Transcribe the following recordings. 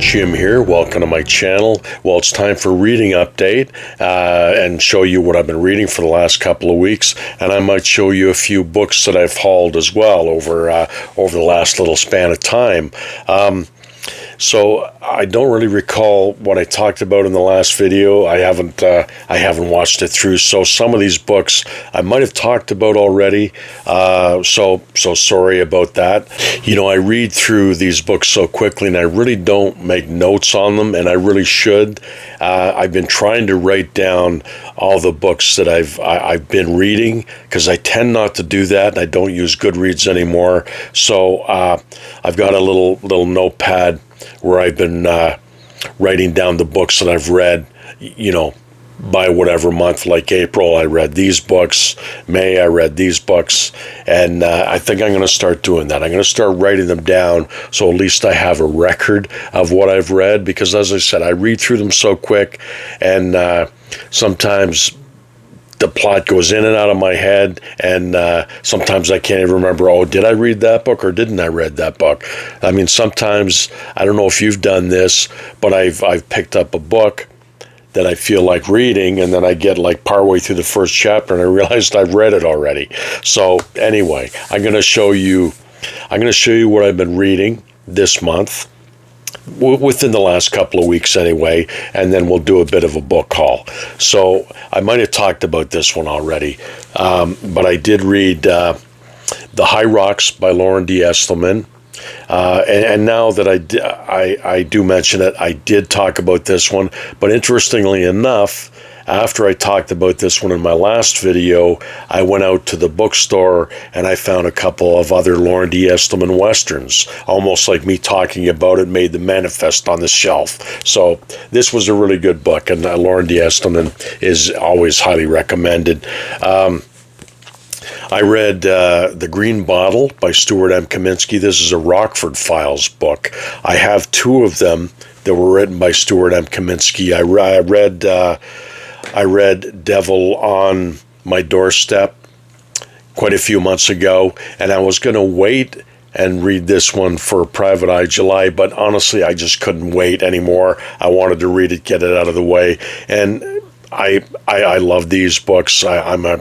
Jim here. Welcome to my channel. Well, it's time for reading update and show you what I've been reading for the last couple of weeks, and I might show you a few books that I've hauled as well over the last little span of time. So I don't really recall what I talked about in the last video. I haven't watched it through. So some of these books I might have talked about already. So sorry about that. You know, I read through these books so quickly, and I really don't make notes on them, and I really should. I've been trying to write down all the books that I've been reading, because I tend not to do that, and I don't use Goodreads anymore. So I've got a little notepad where I've been writing down the books that I've read, you know, by whatever month. Like April, I read these books. May, I read these books. And I think I'm going to start doing that. I'm going to start writing them down, so at least I have a record of what I've read. Because as I said, I read through them so quick, and sometimes the plot goes in and out of my head, and sometimes I can't even remember, oh, did I read that book or didn't I read that book? I mean, sometimes, I don't know if you've done this, but I've picked up a book that I feel like reading, and then I get like partway through the first chapter and I realized I've read it already. So anyway, I'm going to show you what I've been reading this month, within the last couple of weeks anyway, and then we'll do a bit of a book haul. So I might have talked about this one already, but I did read The High Rocks by Lauren D. Estleman. And now that I do mention it, I did talk about this one, but interestingly enough, after I talked about this one in my last video, I went out to the bookstore and I found a couple of other Lauren D. Estleman Westerns. Almost like me talking about it made them manifest on the shelf. So this was a really good book, and Lauren D. Estleman is always highly recommended. I read The Green Bottle by Estleman and Kaminsky. This is a Rockford Files book. I have two of them that were written by Estleman and Kaminsky. I read Devil on My Doorstep quite a few months ago, and I was going to wait and read this one for Private Eye July, but honestly, I just couldn't wait anymore. I wanted to read it, get it out of the way, and I love these books. I'm a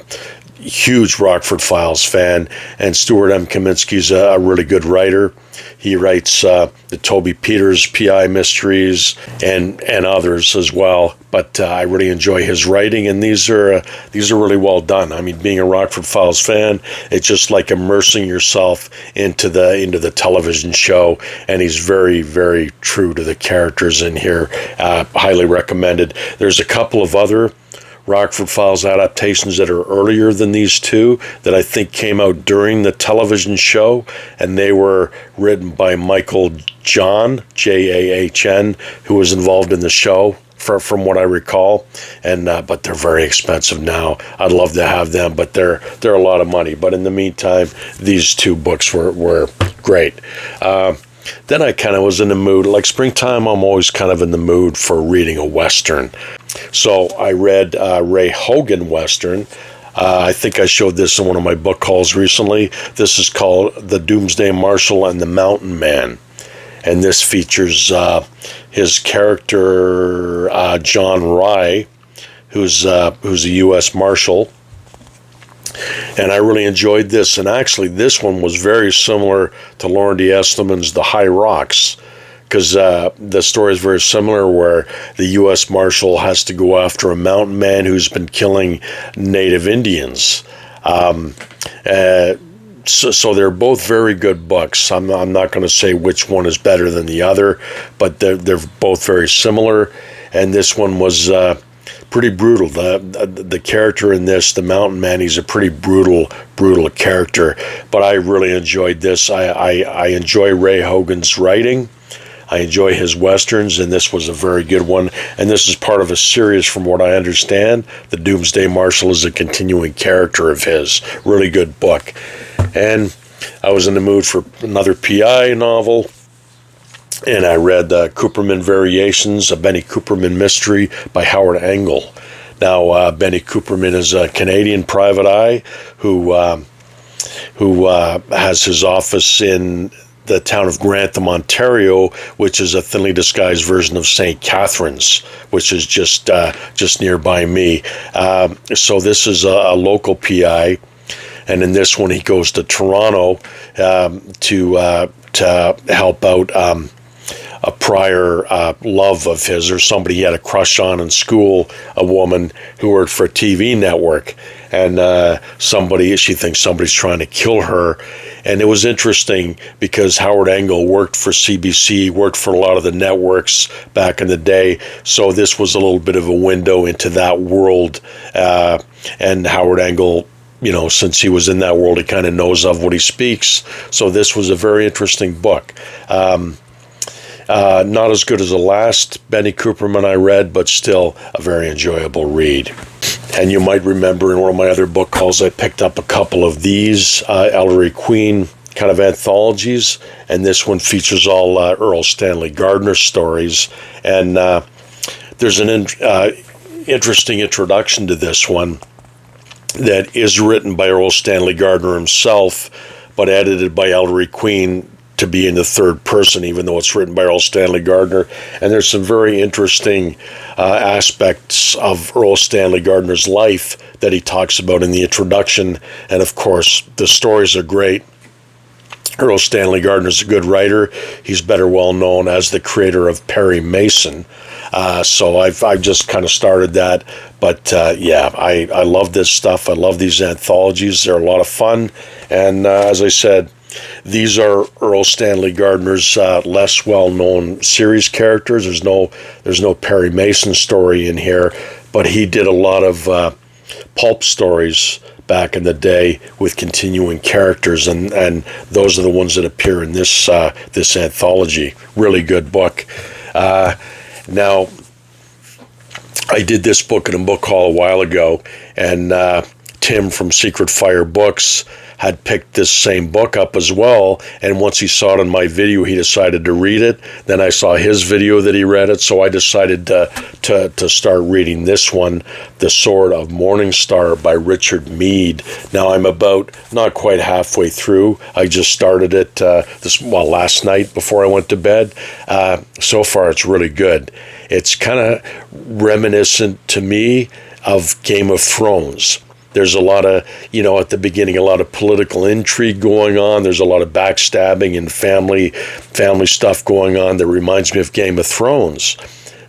huge Rockford Files fan, and Estleman and Kaminsky's a really good writer. He writes the Toby Peters PI mysteries and others as well, but I really enjoy his writing, and these are really well done. I mean, being a Rockford Files fan, it's just like immersing yourself into the television show, and he's very, very true to the characters in here. Highly recommended. There's a couple of other Rockford Files adaptations that are earlier than these two that I think came out during the television show, and they were written by Michael John, Jahn, who was involved in the show from what I recall, and but they're very expensive now. I'd love to have them, but they're a lot of money. But in the meantime, these two books were great. Then I kind of was in the mood, like springtime, I'm always kind of in the mood for reading a Western. So I read Ray Hogan Western. I think I showed this in one of my book hauls recently. This is called The Doomsday Marshal and the Mountain Man. And this features his character, John Rye, who's a U.S. Marshal. And I really enjoyed this. And actually, this one was very similar to Lauren D. Estleman's The High Rocks, because the story is very similar, where the U.S. Marshal has to go after a mountain man who's been killing Native Indians. So they're both very good books. I'm not going to say which one is better than the other, but they're both very similar. And this one was pretty brutal. The character in this, the mountain man, he's a pretty brutal character. But I really enjoyed this. I enjoy Ray Hogan's writing. I enjoy his Westerns, and this was a very good one. And this is part of a series, from what I understand. The Doomsday Marshal is a continuing character of his. Really good book. And I was in the mood for another PI novel, and I read Cooperman Variations, a Benny Cooperman mystery by Howard Engel. Now, Benny Cooperman is a Canadian private eye who has his office in the town of Grantham, Ontario, which is a thinly disguised version of St. Catharines, which is just nearby me. So this is a local PI, and in this one he goes to Toronto to help out a prior love of his, or somebody he had a crush on in school, a woman who worked for a TV network, and she thinks somebody's trying to kill her. And it was interesting because Howard Engel worked for CBC, worked for a lot of the networks back in the day, so this was a little bit of a window into that world, and Howard Engel, since he was in that world, he kind of knows of what he speaks. So this was a very interesting book. Not as good as the last Benny Cooperman I read, but still a very enjoyable read. And you might remember in one of my other book hauls, I picked up a couple of these Ellery Queen kind of anthologies, and this one features all Earl Stanley Gardner stories. And there's an interesting introduction to this one that is written by Earl Stanley Gardner himself, but edited by Ellery Queen to be in the third person, even though it's written by Earl Stanley Gardner. And there's some very interesting aspects of Earl Stanley Gardner's life that he talks about in the introduction. And of course, the stories are great. Earl Stanley Gardner's a good writer. He's better well known as the creator of Perry Mason. So I've just kind of started that. But I love this stuff. I love these anthologies. They're a lot of fun. And as I said, these are Earl Stanley Gardner's less well-known series characters. There's no Perry Mason story in here, but he did a lot of pulp stories back in the day with continuing characters, and those are the ones that appear in this anthology. Really good book. Now, I did this book in a book haul a while ago, and Tim from Secret Fire Books had picked this same book up as well, and once he saw it in my video, he decided to read it. Then I saw his video that he read it, so I decided to start reading this one, The Sword of Morningstar by Richard Mead. Now I'm about not quite halfway through. I just started it last night before I went to bed. So far it's really good. It's kind of reminiscent to me of Game of Thrones. There's a lot of, at the beginning, a lot of political intrigue going on. There's a lot of backstabbing and family stuff going on that reminds me of Game of Thrones.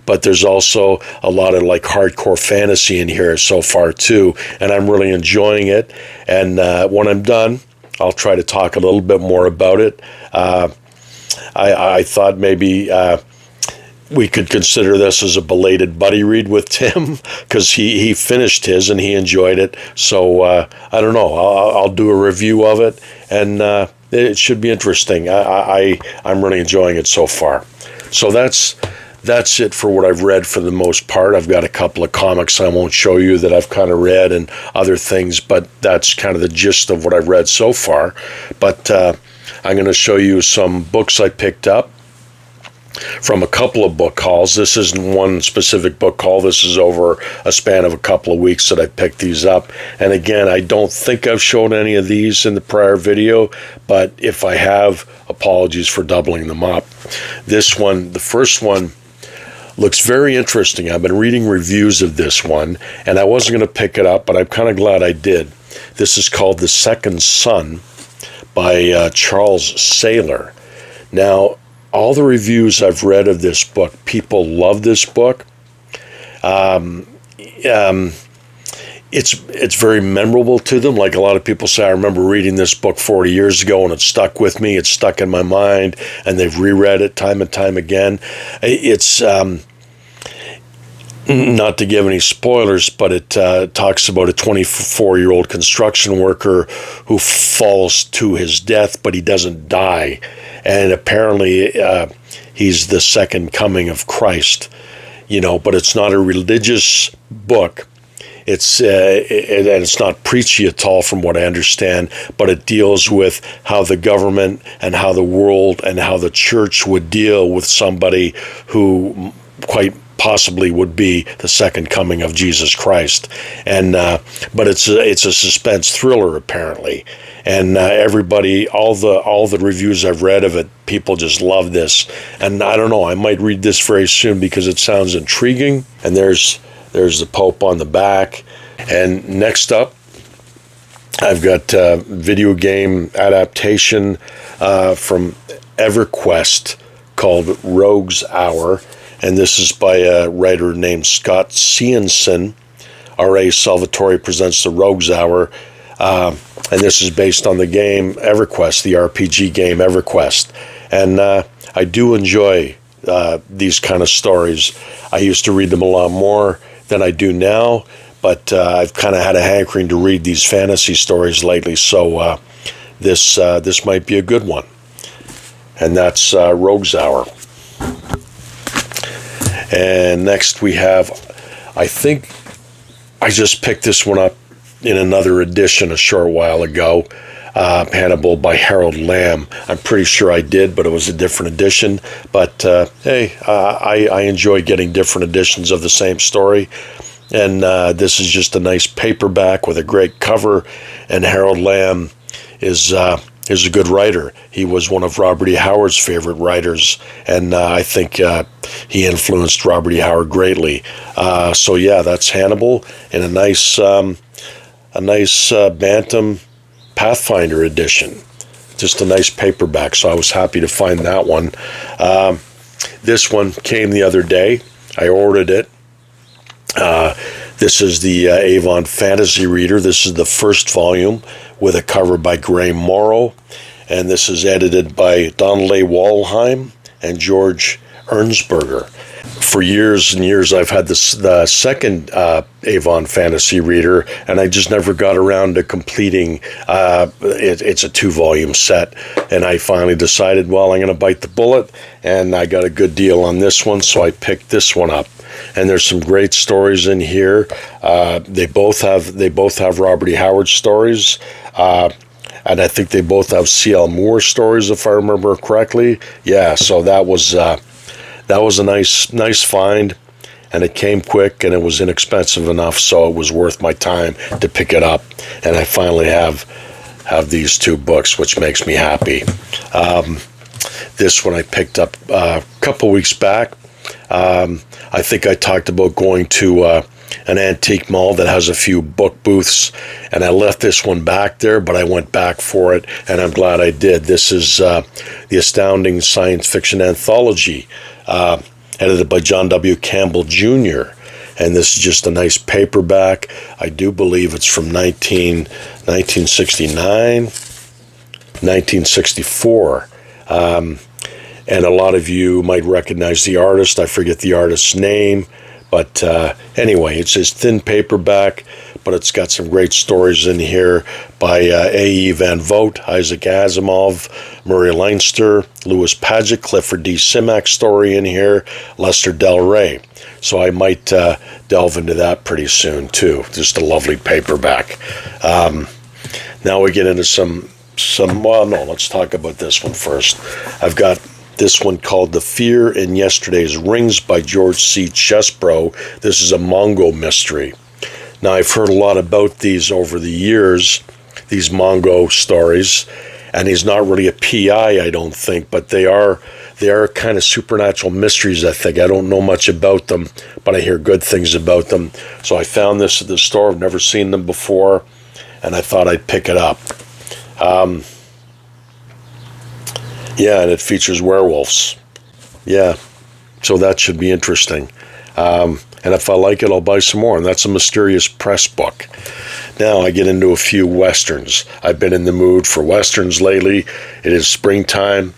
But there's also a lot of hardcore fantasy in here so far too, and I'm really enjoying it. And when I'm done, I'll try to talk a little bit more about it. I thought maybe we could consider this as a belated buddy read with Tim, because he finished his and he enjoyed it. So I don't know. I'll do a review of it, and it should be interesting. I'm really enjoying it so far. So that's it for what I've read for the most part. I've got a couple of comics I won't show you that I've kind of read and other things, but that's kind of the gist of what I've read so far. But I'm going to show you some books I picked up from a couple of book hauls. This isn't one specific book haul. This is over a span of a couple of weeks that I picked these up. And again, I don't think I've shown any of these in the prior video, but if I have, apologies for doubling them up. This one, the first one, looks very interesting. I've been reading reviews of this one, and I wasn't going to pick it up, but I'm kind of glad I did. This is called The Second Son by Charles Saylor. Now, all the reviews I've read of this book, people love this book. It's very memorable to them. Like a lot of people say, I remember reading this book 40 years ago and it stuck with me. It's stuck in my mind, and they've reread it time and time again. It's not to give any spoilers, but it talks about a 24-year-old construction worker who falls to his death, but he doesn't die. And apparently he's the second coming of Christ, but it's not a religious book. It's not preachy at all from what I understand, but it deals with how the government and how the world and how the church would deal with somebody who quite possibly would be the second coming of Jesus Christ. And but it's a suspense thriller apparently, and everybody, all the reviews I've read of it, people just love this. And I don't know, I might read this very soon because it sounds intriguing. And there's the Pope on the back. And next up, I've got a video game adaptation from EverQuest called Rogue's Hour, and this is by a writer named Scott Cianson. R.A. Salvatore presents the Rogue's Hour, and this is based on the game EverQuest, the RPG game EverQuest. And I do enjoy these kind of stories. I used to read them a lot more than I do now, but I've kind of had a hankering to read these fantasy stories lately, so this might be a good one. And that's Rogue's Hour. And next we have, I think I just picked this one up in another edition a short while ago, Hannibal by Harold Lamb. I'm pretty sure I did, but it was a different edition. But hey, I enjoy getting different editions of the same story. And this is just a nice paperback with a great cover. And Harold Lamb is a good writer. He was one of Robert E. Howard's favorite writers, and I think he influenced Robert E. Howard greatly. So yeah, that's Hannibal in a nice Bantam Pathfinder edition. Just a nice paperback, so I was happy to find that one. This one came the other day. I ordered it. This is the Avon Fantasy Reader. This is the first volume with a cover by Gray Morrow, and this is edited by Donald A. Walheim and George Ernsberger. For years and years, I've had the second Avon Fantasy Reader, and I just never got around to completing it's a 2-volume set, and I finally decided, well, I'm going to bite the bullet, and I got a good deal on this one, so I picked this one up. And there's some great stories in here. They both have Robert E. Howard stories, and I think they both have C.L. Moore stories, if I remember correctly. Yeah, so that was a nice find, and it came quick, and it was inexpensive enough, so it was worth my time to pick it up. And I finally have these 2 books, which makes me happy. This one I picked up a couple weeks back. I think I talked about going to an antique mall that has a few book booths, and I left this one back there, but I went back for it, and I'm glad I did. This is the Astounding Science Fiction Anthology, edited by John W. Campbell Jr., and this is just a nice paperback. I do believe it's from 1969, 1964. And a lot of you might recognize the artist. I forget the artist's name. But anyway, it's this thin paperback, but it's got some great stories in here by A.E. Van Vogt, Isaac Asimov, Murray Leinster, Louis Paget, Clifford D. Simak story in here, Lester Del Rey. So I might delve into that pretty soon, too. Just a lovely paperback. Now we get into some, well, no, let's talk about this one first. I've got this one called The Fear in Yesterday's Rings by George C. Chesbrough. This is a Mongo mystery. Now, I've heard a lot about these over the years, these Mongo stories, and he's not really a PI, I don't think, but they are kind of supernatural mysteries, I think. I don't know much about them, but I hear good things about them. So I found this at the store. I've never seen them before, and I thought I'd pick it up. Yeah, and it features werewolves. Yeah, so that should be interesting. And if I like it, I'll buy some more. And that's a Mysterious Press book. Now I get into a few Westerns. I've been in the mood for Westerns lately. It is springtime.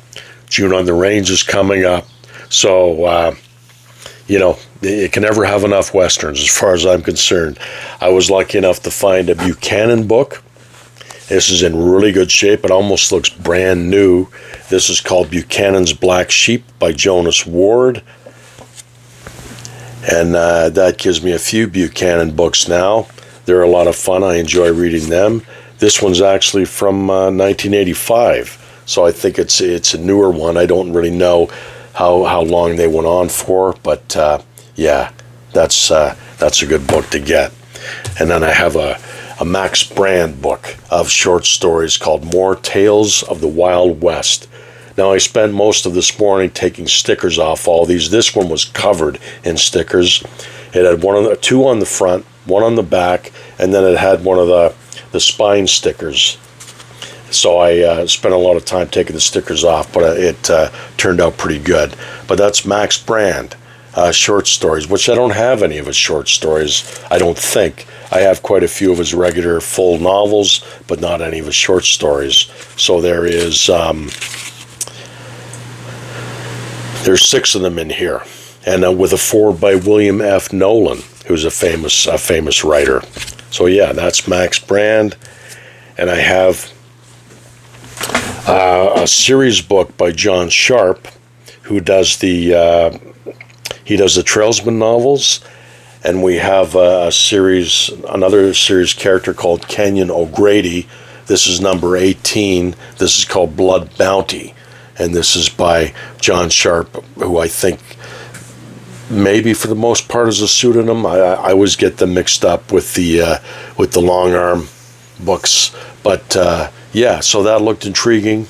June on the Range is coming up. So, you can never have enough Westerns as far as I'm concerned. I was lucky enough to find a Buchanan book. This is in really good shape. It almost looks brand new. This is called Buchanan's Black Sheep by Jonas Ward. And that gives me a few Buchanan books now. They're a lot of fun. I enjoy reading them. This one's actually from 1985. So I think it's a newer one. I don't really know how long they went on for. But Yeah, that's a good book to get. And then I have a Max Brand book of short stories called More Tales of the Wild West. Now, I spent most of this morning taking stickers off all these. This one was covered in stickers. It had two on the front, one on the back, and then it had one of the spine stickers. So I spent a lot of time taking the stickers off, but it turned out pretty good. But that's Max Brand short stories, which I don't have any of his short stories, I don't think. I have quite a few of his regular full novels, but not any of his short stories. So there's 6 of them in here, and with a foreword by William F. Nolan, who's a famous writer. So yeah, that's Max Brand, and I have a series book by John Sharp, who does the Trailsman novels, and we have another series character called Kenyon O'Grady. This is number 18. This is called Blood Bounty, and this is by John Sharp, who I think maybe for the most part is a pseudonym. I always get them mixed up with the long arm books, but yeah, so that looked intriguing,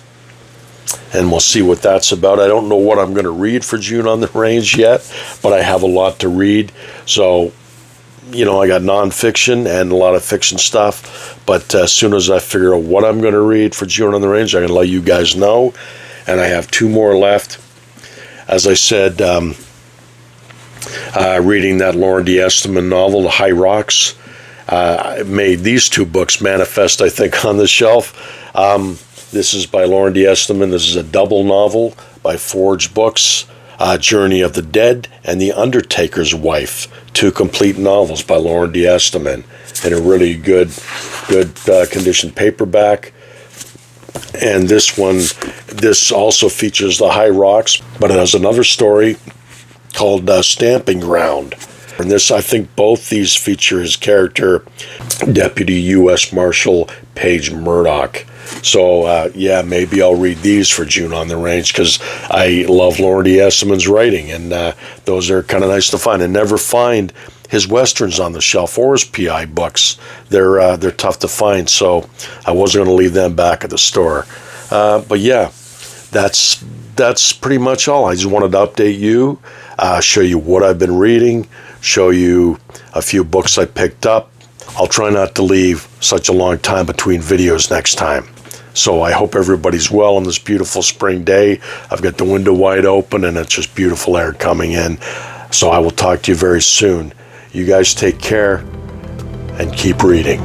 and we'll see what that's about. I don't know what I'm going to read for June on the Range yet, but I have a lot to read. So, I got nonfiction and a lot of fiction stuff, but as soon as I figure out what I'm going to read for June on the Range, I'm going to let you guys know. And I have 2 more left. As I said, reading that Lauren D. Estleman novel, The High Rocks. I made these 2 books manifest, I think, on the shelf. This is by Lauren D. Estleman. This is a double novel by Forge Books, Journey of the Dead and The Undertaker's Wife, 2 complete novels by Lauren D. Estleman, in a really good condition paperback. And this also features The High Rocks, but it has another story called Stamping Ground. And this, I think both these feature his character, Deputy U.S. Marshal Paige Murdoch. So, yeah, maybe I'll read these for June on the Range, because I love Lauren D. Estleman's writing, and those are kind of nice to find. And never find his Westerns on the shelf or his PI books. They're tough to find, so I wasn't going to leave them back at the store. But, yeah, that's pretty much all. I just wanted to update you, show you what I've been reading, show you a few books I picked up. I'll try not to leave such a long time between videos next time. So I hope everybody's well on this beautiful spring day. I've got the window wide open, and it's just beautiful air coming in. So I will talk to you very soon. You guys take care and keep reading.